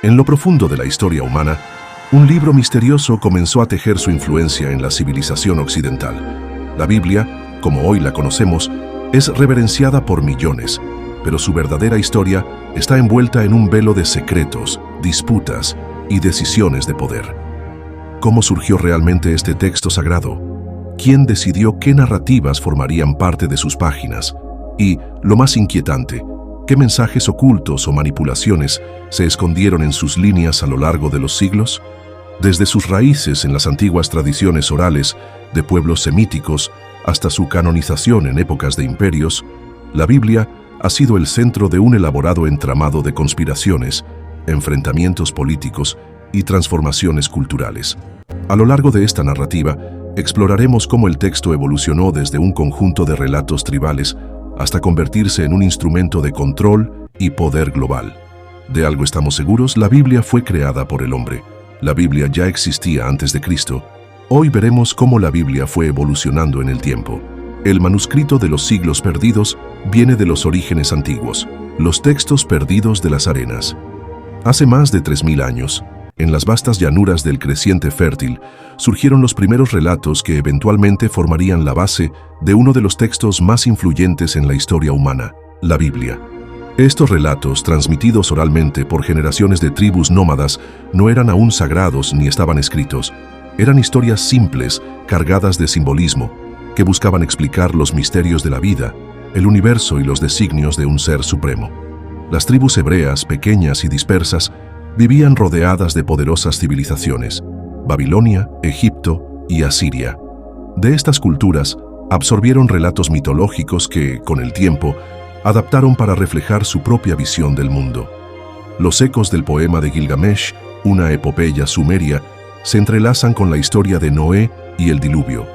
En lo profundo de la historia humana, un libro misterioso comenzó a tejer su influencia en la civilización occidental. La Biblia, como hoy la conocemos, es reverenciada por millones, pero su verdadera historia está envuelta en un velo de secretos, disputas y decisiones de poder. ¿Cómo surgió realmente este texto sagrado? ¿Quién decidió qué narrativas formarían parte de sus páginas? Y, lo más inquietante, ¿qué mensajes ocultos o manipulaciones se escondieron en sus líneas a lo largo de los siglos? Desde sus raíces en las antiguas tradiciones orales de pueblos semíticos hasta su canonización en épocas de imperios, la Biblia ha sido el centro de un elaborado entramado de conspiraciones, enfrentamientos políticos y transformaciones culturales. A lo largo de esta narrativa, exploraremos cómo el texto evolucionó desde un conjunto de relatos tribales hasta convertirse en un instrumento de control y poder global. De algo estamos seguros, la Biblia fue creada por el hombre. La Biblia ya existía antes de Cristo. Hoy veremos cómo la Biblia fue evolucionando en el tiempo. El manuscrito de los siglos perdidos viene de los orígenes antiguos, los textos perdidos de las arenas. Hace más de 3000 años, en las vastas llanuras del creciente fértil, surgieron los primeros relatos que eventualmente formarían la base de uno de los textos más influyentes en la historia humana, la Biblia. Estos relatos, transmitidos oralmente por generaciones de tribus nómadas, no eran aún sagrados ni estaban escritos. Eran historias simples, cargadas de simbolismo, que buscaban explicar los misterios de la vida, el universo y los designios de un ser supremo. Las tribus hebreas, pequeñas y dispersas, vivían rodeadas de poderosas civilizaciones: Babilonia, Egipto y Asiria. De estas culturas, absorbieron relatos mitológicos que, con el tiempo, adaptaron para reflejar su propia visión del mundo. Los ecos del poema de Gilgamesh, una epopeya sumeria, se entrelazan con la historia de Noé y el diluvio.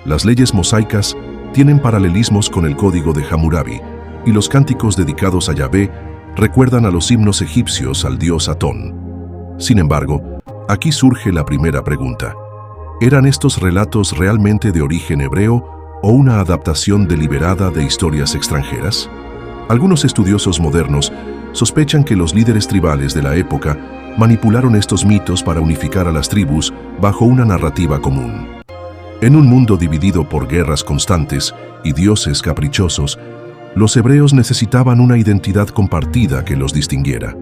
Las leyes mosaicas tienen paralelismos con el código de Hammurabi, y los cánticos dedicados a Yahvé recuerdan a los himnos egipcios al dios Atón. Sin embargo, aquí surge la primera pregunta. ¿Eran estos relatos realmente de origen hebreo o una adaptación deliberada de historias extranjeras? Algunos estudiosos modernos sospechan que los líderes tribales de la época manipularon estos mitos para unificar a las tribus bajo una narrativa común. En un mundo dividido por guerras constantes y dioses caprichosos, los hebreos necesitaban una identidad compartida que los distinguiera.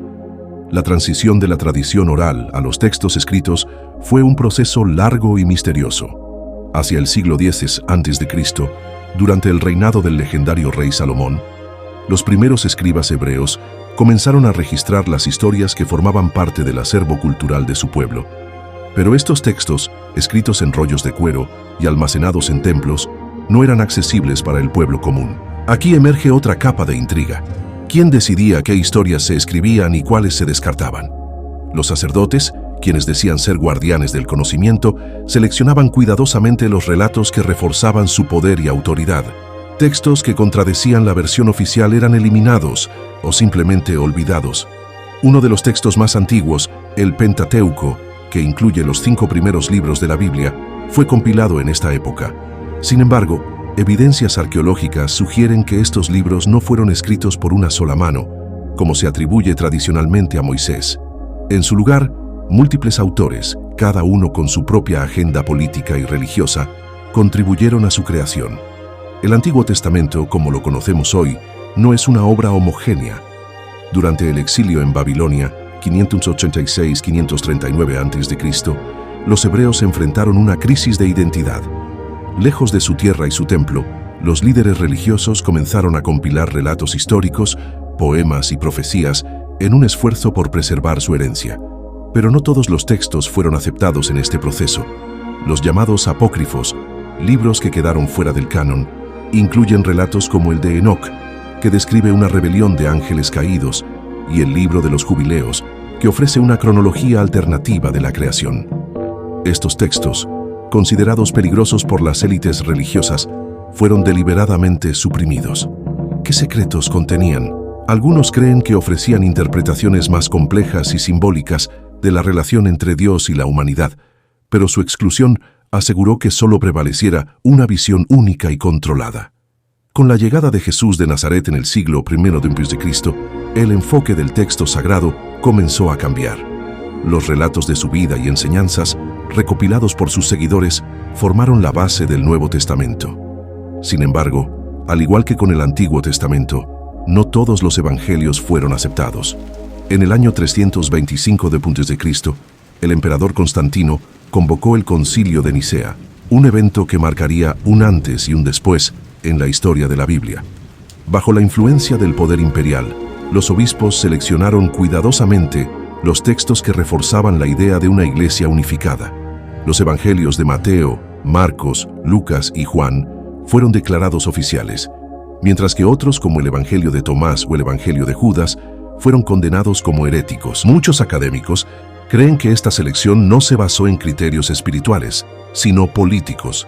La transición de la tradición oral a los textos escritos fue un proceso largo y misterioso. Hacia el siglo X a.C., durante el reinado del legendario rey Salomón, los primeros escribas hebreos comenzaron a registrar las historias que formaban parte del acervo cultural de su pueblo. Pero estos textos, escritos en rollos de cuero y almacenados en templos, no eran accesibles para el pueblo común. Aquí emerge otra capa de intriga. ¿Quién decidía qué historias se escribían y cuáles se descartaban? Los sacerdotes, quienes decían ser guardianes del conocimiento, seleccionaban cuidadosamente los relatos que reforzaban su poder y autoridad. Textos que contradecían la versión oficial eran eliminados o simplemente olvidados. Uno de los textos más antiguos, el Pentateuco, que incluye los 5 primeros libros de la Biblia, fue compilado en esta época. Sin embargo, evidencias arqueológicas sugieren que estos libros no fueron escritos por una sola mano, como se atribuye tradicionalmente a Moisés. En su lugar, múltiples autores, cada uno con su propia agenda política y religiosa, contribuyeron a su creación. El Antiguo Testamento, como lo conocemos hoy, no es una obra homogénea. Durante el exilio en Babilonia, 586-539 a.C., los hebreos enfrentaron una crisis de identidad. Lejos de su tierra y su templo, los líderes religiosos comenzaron a compilar relatos históricos, poemas y profecías en un esfuerzo por preservar su herencia. Pero no todos los textos fueron aceptados en este proceso. Los llamados apócrifos, libros que quedaron fuera del canon, incluyen relatos como el de Enoc, que describe una rebelión de ángeles caídos, y el libro de los Jubileos, que ofrece una cronología alternativa de la creación. Estos textos, considerados peligrosos por las élites religiosas, fueron deliberadamente suprimidos. ¿Qué secretos contenían? Algunos creen que ofrecían interpretaciones más complejas y simbólicas de la relación entre Dios y la humanidad, pero su exclusión aseguró que solo prevaleciera una visión única y controlada. Con la llegada de Jesús de Nazaret en el siglo I d.C., el enfoque del texto sagrado comenzó a cambiar. Los relatos de su vida y enseñanzas, recopilados por sus seguidores, formaron la base del Nuevo Testamento. Sin embargo, al igual que con el Antiguo Testamento, no todos los evangelios fueron aceptados. En el año 325 d.C., el emperador Constantino convocó el Concilio de Nicea, un evento que marcaría un antes y un después en la historia de la Biblia. Bajo la influencia del poder imperial, los obispos seleccionaron cuidadosamente los textos que reforzaban la idea de una iglesia unificada. Los evangelios de Mateo, Marcos, Lucas y Juan fueron declarados oficiales, mientras que otros, como el Evangelio de Tomás o el Evangelio de Judas, fueron condenados como heréticos. Muchos académicos creen que esta selección no se basó en criterios espirituales, sino políticos.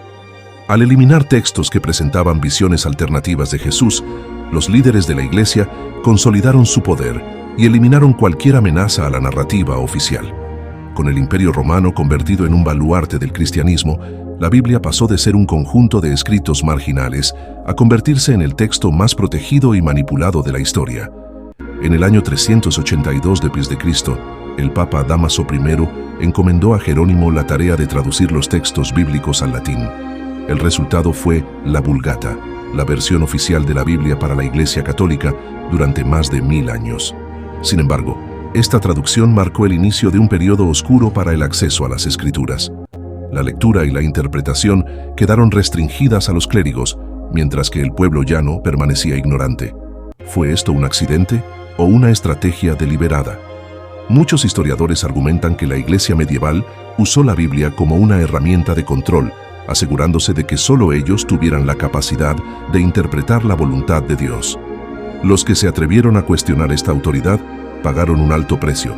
Al eliminar textos que presentaban visiones alternativas de Jesús, los líderes de la Iglesia consolidaron su poder y eliminaron cualquier amenaza a la narrativa oficial. Con el Imperio Romano convertido en un baluarte del cristianismo, la Biblia pasó de ser un conjunto de escritos marginales a convertirse en el texto más protegido y manipulado de la historia. En el año 382 d.C., el Papa Dámaso I encomendó a Jerónimo la tarea de traducir los textos bíblicos al latín. El resultado fue la Vulgata, la versión oficial de la Biblia para la Iglesia Católica durante más de 1000 años. Sin embargo, esta traducción marcó el inicio de un periodo oscuro para el acceso a las Escrituras. La lectura y la interpretación quedaron restringidas a los clérigos, mientras que el pueblo llano permanecía ignorante. ¿Fue esto un accidente o una estrategia deliberada? Muchos historiadores argumentan que la Iglesia medieval usó la Biblia como una herramienta de control, asegurándose de que solo ellos tuvieran la capacidad de interpretar la voluntad de Dios. Los que se atrevieron a cuestionar esta autoridad pagaron un alto precio.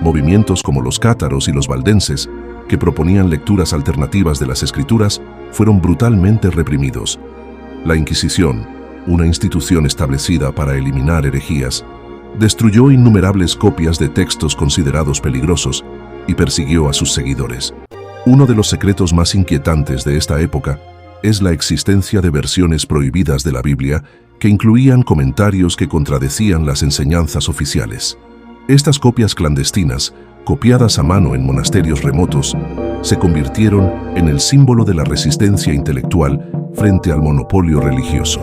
Movimientos como los cátaros y los valdenses, que proponían lecturas alternativas de las Escrituras, fueron brutalmente reprimidos. La Inquisición, una institución establecida para eliminar herejías, destruyó innumerables copias de textos considerados peligrosos y persiguió a sus seguidores. Uno de los secretos más inquietantes de esta época es la existencia de versiones prohibidas de la Biblia que incluían comentarios que contradecían las enseñanzas oficiales. Estas copias clandestinas, copiadas a mano en monasterios remotos, se convirtieron en el símbolo de la resistencia intelectual frente al monopolio religioso.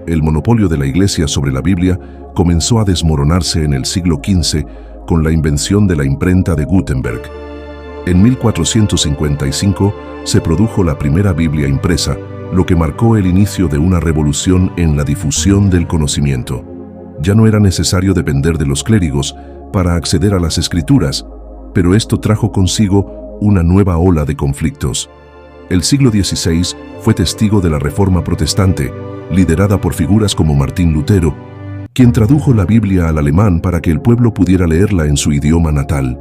El monopolio de la Iglesia sobre la Biblia comenzó a desmoronarse en el siglo XV con la invención de la imprenta de Gutenberg. En 1455 se produjo la primera Biblia impresa, lo que marcó el inicio de una revolución en la difusión del conocimiento. Ya no era necesario depender de los clérigos para acceder a las Escrituras, pero esto trajo consigo una nueva ola de conflictos. El siglo XVI fue testigo de la Reforma Protestante, liderada por figuras como Martín Lutero, quien tradujo la Biblia al alemán para que el pueblo pudiera leerla en su idioma natal.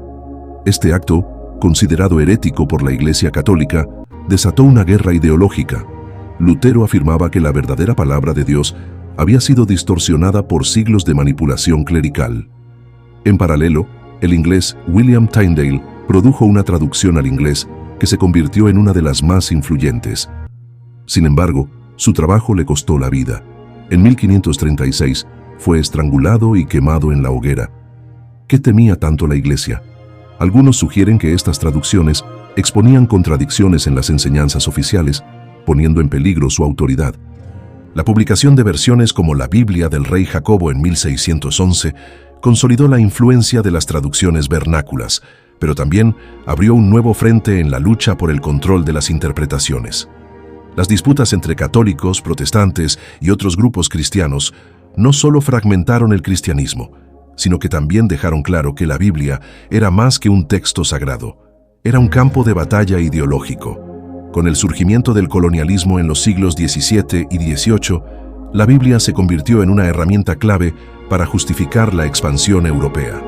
Este acto, considerado herético por la Iglesia Católica, desató una guerra ideológica. Lutero afirmaba que la verdadera palabra de Dios había sido distorsionada por siglos de manipulación clerical. En paralelo, el inglés William Tyndale produjo una traducción al inglés que se convirtió en una de las más influyentes. Sin embargo, su trabajo le costó la vida. En 1536 fue estrangulado y quemado en la hoguera. ¿Qué temía tanto la Iglesia? Algunos sugieren que estas traducciones exponían contradicciones en las enseñanzas oficiales, poniendo en peligro su autoridad. La publicación de versiones como la Biblia del rey Jacobo en 1611 consolidó la influencia de las traducciones vernáculas, pero también abrió un nuevo frente en la lucha por el control de las interpretaciones. Las disputas entre católicos, protestantes y otros grupos cristianos no solo fragmentaron el cristianismo, sino que también dejaron claro que la Biblia era más que un texto sagrado. Era un campo de batalla ideológico. Con el surgimiento del colonialismo en los siglos XVII y XVIII, la Biblia se convirtió en una herramienta clave para justificar la expansión europea.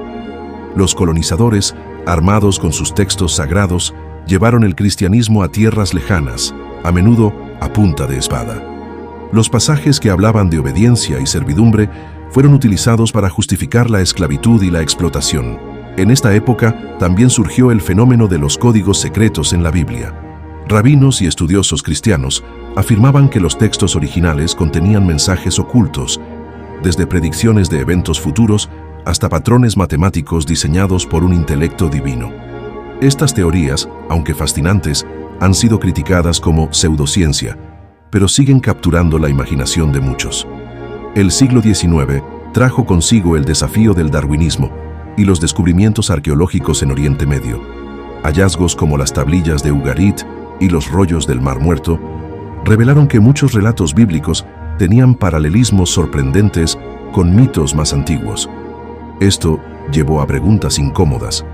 Los colonizadores, armados con sus textos sagrados, llevaron el cristianismo a tierras lejanas, a menudo a punta de espada. Los pasajes que hablaban de obediencia y servidumbre fueron utilizados para justificar la esclavitud y la explotación. En esta época también surgió el fenómeno de los códigos secretos en la Biblia. Rabinos y estudiosos cristianos Afirmaban que los textos originales contenían mensajes ocultos, desde predicciones de eventos futuros hasta patrones matemáticos diseñados por un intelecto divino. Estas teorías, aunque fascinantes, han sido criticadas como pseudociencia, pero siguen capturando la imaginación de muchos. El siglo XIX trajo consigo el desafío del darwinismo y los descubrimientos arqueológicos en Oriente Medio. Hallazgos como las tablillas de Ugarit y los rollos del Mar Muerto revelaron que muchos relatos bíblicos tenían paralelismos sorprendentes con mitos más antiguos. Esto llevó a preguntas incómodas.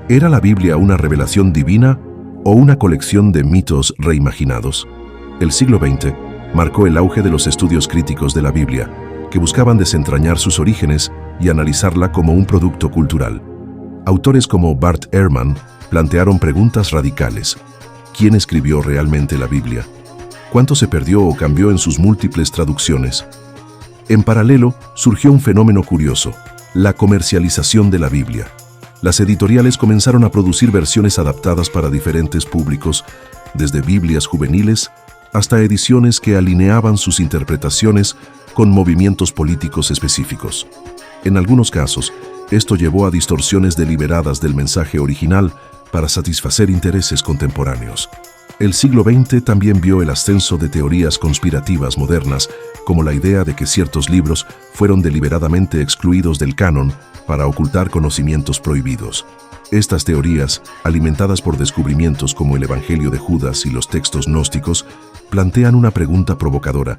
¿Era la Biblia una revelación divina o una colección de mitos reimaginados? El siglo XX marcó el auge de los estudios críticos de la Biblia, que buscaban desentrañar sus orígenes y analizarla como un producto cultural. Autores como Bart Ehrman plantearon preguntas radicales. ¿Quién escribió realmente la Biblia? ¿Cuánto se perdió o cambió en sus múltiples traducciones? En paralelo, surgió un fenómeno curioso: la comercialización de la Biblia. Las editoriales comenzaron a producir versiones adaptadas para diferentes públicos, desde Biblias juveniles hasta ediciones que alineaban sus interpretaciones con movimientos políticos específicos. En algunos casos, esto llevó a distorsiones deliberadas del mensaje original para satisfacer intereses contemporáneos. El siglo XX también vio el ascenso de teorías conspirativas modernas, como la idea de que ciertos libros fueron deliberadamente excluidos del canon para ocultar conocimientos prohibidos. Estas teorías, alimentadas por descubrimientos como el Evangelio de Judas y los textos gnósticos, plantean una pregunta provocadora: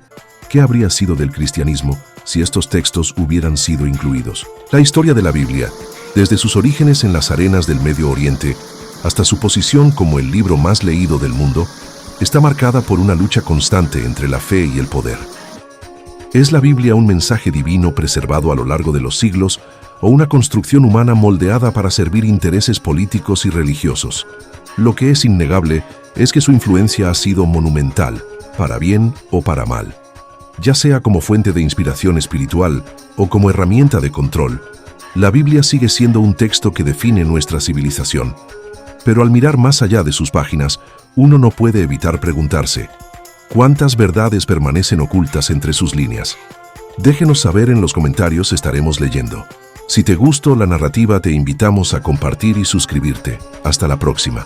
¿qué habría sido del cristianismo si estos textos hubieran sido incluidos? La historia de la Biblia, desde sus orígenes en las arenas del Medio Oriente hasta su posición como el libro más leído del mundo, está marcada por una lucha constante entre la fe y el poder. ¿Es la Biblia un mensaje divino preservado a lo largo de los siglos o una construcción humana moldeada para servir intereses políticos y religiosos? Lo que es innegable es que su influencia ha sido monumental, para bien o para mal. Ya sea como fuente de inspiración espiritual o como herramienta de control, la Biblia sigue siendo un texto que define nuestra civilización. Pero al mirar más allá de sus páginas, uno no puede evitar preguntarse: ¿cuántas verdades permanecen ocultas entre sus líneas? Déjenos saber en los comentarios, estaremos leyendo. Si te gustó la narrativa, te invitamos a compartir y suscribirte. Hasta la próxima.